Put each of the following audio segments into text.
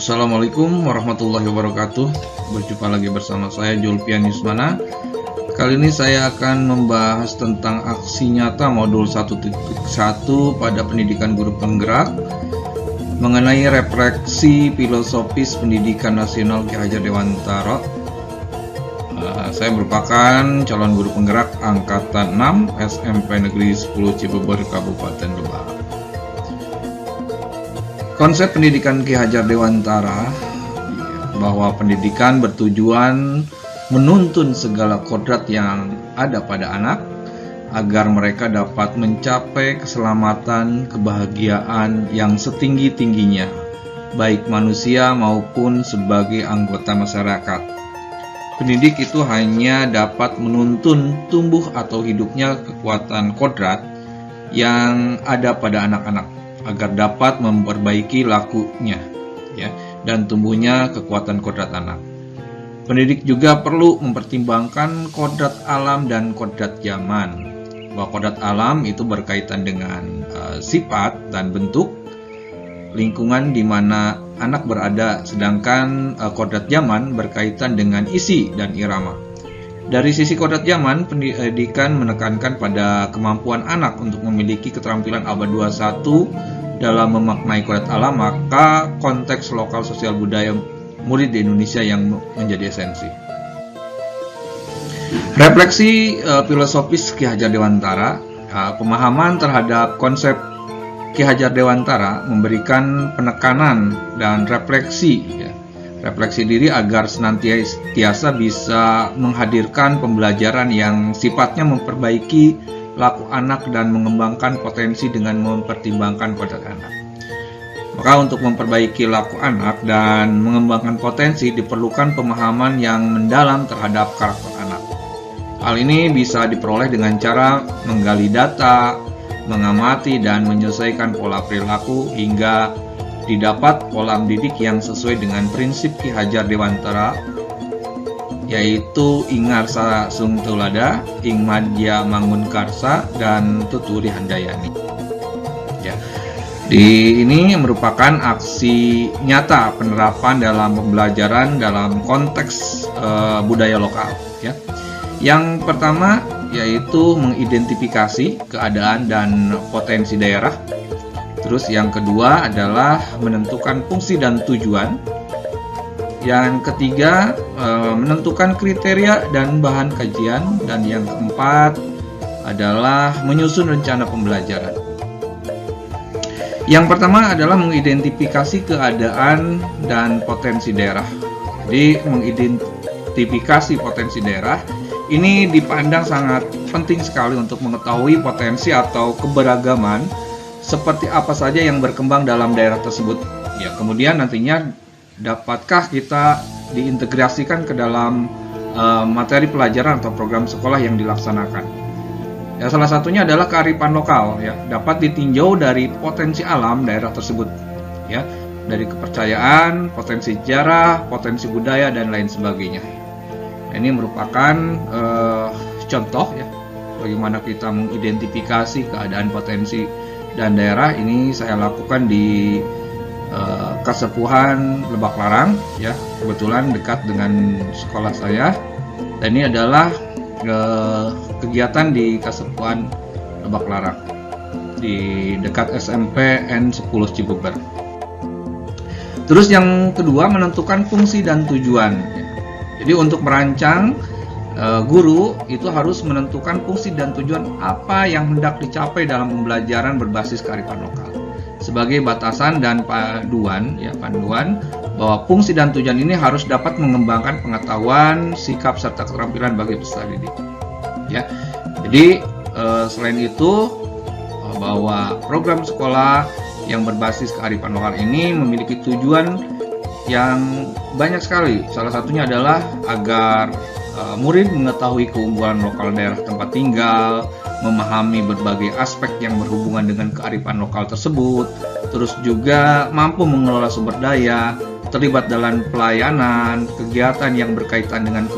Assalamualaikum warahmatullahi wabarakatuh. Berjumpa lagi bersama saya Julpian Yusmana. Kali ini saya akan membahas tentang aksi nyata modul 1.1 pada pendidikan guru penggerak mengenai refleksi filosofis pendidikan nasional Ki Hajar Dewantara. Saya merupakan calon guru penggerak angkatan 6 SMP Negeri 10 Cibubur Kabupaten Lebak. Konsep pendidikan Ki Hajar Dewantara bahwa pendidikan bertujuan menuntun segala kodrat yang ada pada anak agar mereka dapat mencapai keselamatan, kebahagiaan yang setinggi-tingginya, baik manusia maupun sebagai anggota masyarakat. Pendidik itu hanya dapat menuntun tumbuh atau hidupnya kekuatan kodrat yang ada pada anak-anak agar dapat memperbaiki lakunya dan tumbuhnya kekuatan kodrat anak. Pendidik juga perlu mempertimbangkan kodrat alam dan kodrat zaman. Bahwa kodrat alam itu berkaitan dengan sifat dan bentuk lingkungan di mana anak berada, sedangkan kodrat zaman berkaitan dengan isi dan irama. Dari sisi kodrat zaman, pendidikan menekankan pada kemampuan anak untuk memiliki keterampilan abad 21 dalam memaknai kodrat alam, maka konteks lokal sosial budaya murid di Indonesia yang menjadi esensi. Refleksi filosofis Ki Hajar Dewantara, pemahaman terhadap konsep Ki Hajar Dewantara memberikan penekanan dan refleksi diri agar senantiasa bisa menghadirkan pembelajaran yang sifatnya memperbaiki laku anak dan mengembangkan potensi dengan mempertimbangkan kodrat anak. Maka untuk memperbaiki laku anak dan mengembangkan potensi diperlukan pemahaman yang mendalam terhadap karakter anak. Hal ini bisa diperoleh dengan cara menggali data, mengamati dan menyelesaikan pola perilaku hingga didapat pola mendidik yang sesuai dengan prinsip Ki Hajar Dewantara, yaitu Ingarsa Sung Tulada, Ing Madya Mangun Karsa, dan Tuturi Handayani. Ini merupakan aksi nyata penerapan dalam pembelajaran dalam konteks budaya lokal. Yang pertama yaitu mengidentifikasi keadaan dan potensi daerah. Terus yang kedua adalah menentukan fungsi dan tujuan. Yang ketiga, menentukan kriteria dan bahan kajian. Dan yang keempat adalah menyusun rencana pembelajaran. Yang pertama adalah mengidentifikasi keadaan dan potensi daerah. Jadi mengidentifikasi potensi daerah ini dipandang sangat penting sekali untuk mengetahui potensi atau keberagaman seperti apa saja yang berkembang dalam daerah tersebut. Kemudian nantinya dapatkah kita diintegrasikan ke dalam materi pelajaran atau program sekolah yang dilaksanakan. Salah satunya adalah kearifan lokal, dapat ditinjau dari potensi alam daerah tersebut, dari kepercayaan, potensi sejarah, potensi budaya dan lain sebagainya. Ini merupakan contoh bagaimana kita mengidentifikasi keadaan potensi dan daerah. Ini saya lakukan di Kasepuhan Lebak Larang, kebetulan dekat dengan sekolah saya. Dan ini adalah kegiatan di Kasepuhan Lebak Larang di dekat SMP N10 Cibubur. Terus yang kedua, menentukan fungsi dan tujuan. Jadi untuk merancang, guru itu harus menentukan fungsi dan tujuan apa yang hendak dicapai dalam pembelajaran berbasis kearifan lokal. Sebagai batasan dan panduan bahwa fungsi dan tujuan ini harus dapat mengembangkan pengetahuan, sikap serta keterampilan bagi peserta didik. Jadi selain itu bahwa program sekolah yang berbasis kearifan lokal ini memiliki tujuan yang banyak sekali. Salah satunya adalah agar murid mengetahui keunggulan lokal daerah tempat tinggal, memahami berbagai aspek yang berhubungan dengan kearifan lokal tersebut, terus juga mampu mengelola sumber daya, terlibat dalam pelayanan, kegiatan yang berkaitan dengan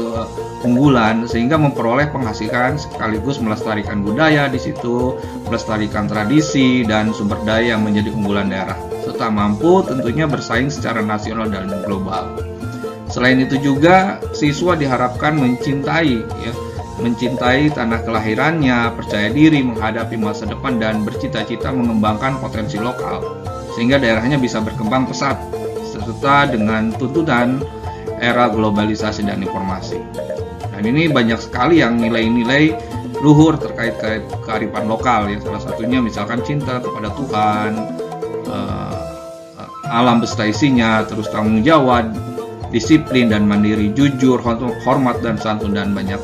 keunggulan, sehingga memperoleh penghasilan sekaligus melestarikan budaya di situ, melestarikan tradisi dan sumber daya yang menjadi unggulan daerah serta mampu tentunya bersaing secara nasional dan global. Selain itu juga siswa diharapkan mencintai tanah kelahirannya, percaya diri menghadapi masa depan dan bercita-cita mengembangkan potensi lokal sehingga daerahnya bisa berkembang pesat serta dengan tuntutan era globalisasi dan informasi. Dan ini banyak sekali yang nilai-nilai luhur terkait kearifan lokal ya, salah satunya misalkan cinta kepada Tuhan, alam beserta isinya, terus tanggung jawab, disiplin dan mandiri, jujur, hormat dan santun, dan banyak.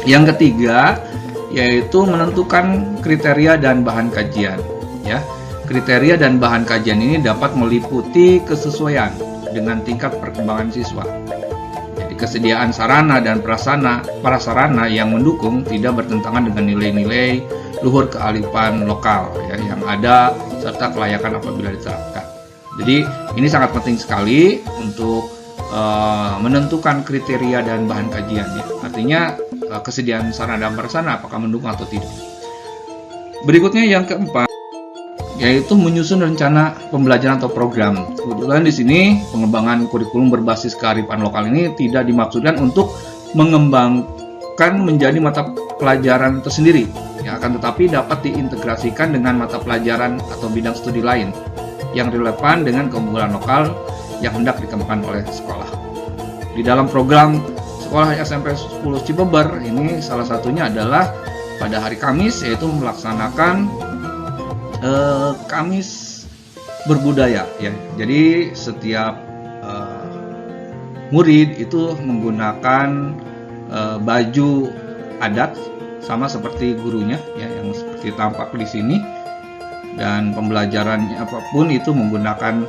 Yang ketiga yaitu menentukan kriteria dan bahan kajian ya. Kriteria dan bahan kajian ini dapat meliputi kesesuaian dengan tingkat perkembangan siswa. Jadi kesediaan sarana dan prasarana yang mendukung tidak bertentangan dengan nilai-nilai luhur kearifan lokal ya, yang ada serta kelayakan apabila diterapkan. Jadi ini sangat penting sekali untuk menentukan kriteria dan bahan kajian ya. Artinya kesediaan sarana dan prasarana apakah mendukung atau tidak. Berikutnya yang keempat yaitu menyusun rencana pembelajaran atau program. Kebetulan di sini pengembangan kurikulum berbasis kearifan lokal ini tidak dimaksudkan untuk mengembangkan menjadi mata pelajaran tersendiri, ya, akan tetapi dapat diintegrasikan dengan mata pelajaran atau bidang studi lain yang relevan dengan keunggulan lokal yang hendak dikembangkan oleh sekolah. Di dalam program Sekolah SMP 10 Cibeber ini salah satunya adalah pada hari Kamis, yaitu melaksanakan Kamis berbudaya ya. Jadi setiap murid itu menggunakan baju adat sama seperti gurunya ya, yang seperti tampak di sini, dan pembelajarannya apapun itu menggunakan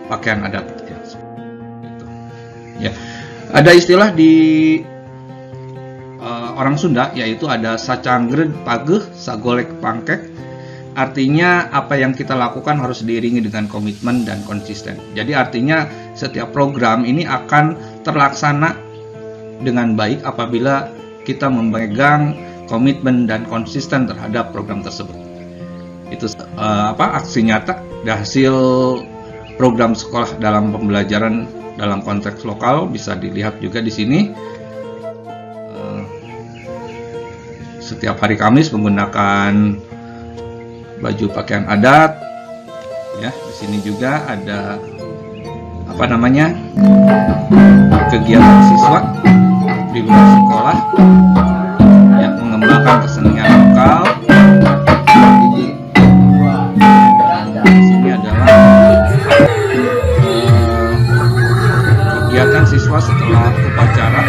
pakaian adat ya. Gitu. Ya. Ada istilah di orang Sunda yaitu ada sacanggreg pageh sagolek pangkek. Artinya apa yang kita lakukan harus diiringi dengan komitmen dan konsisten. Jadi artinya setiap program ini akan terlaksana dengan baik apabila kita memegang komitmen dan konsisten terhadap program tersebut. Itu aksi nyata dan hasil program sekolah dalam pembelajaran dalam konteks lokal bisa dilihat juga di sini. Setiap hari Kamis menggunakan baju pakaian adat ya. Di sini juga ada kegiatan siswa di luar sekolah yang mengembangkan kesenian lokal. Dan di sini adalah kegiatan siswa setelah upacara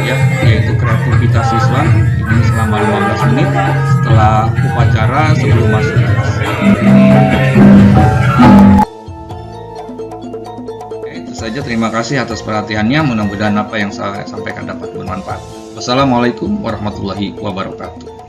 ya, yaitu kreativitas siswa ini selama 15 menit setelah upacara sebelum masuk kelas. Itu saja, terima kasih atas perhatiannya. Mudah-mudahan apa yang saya sampaikan dapat bermanfaat. Wassalamualaikum warahmatullahi wabarakatuh.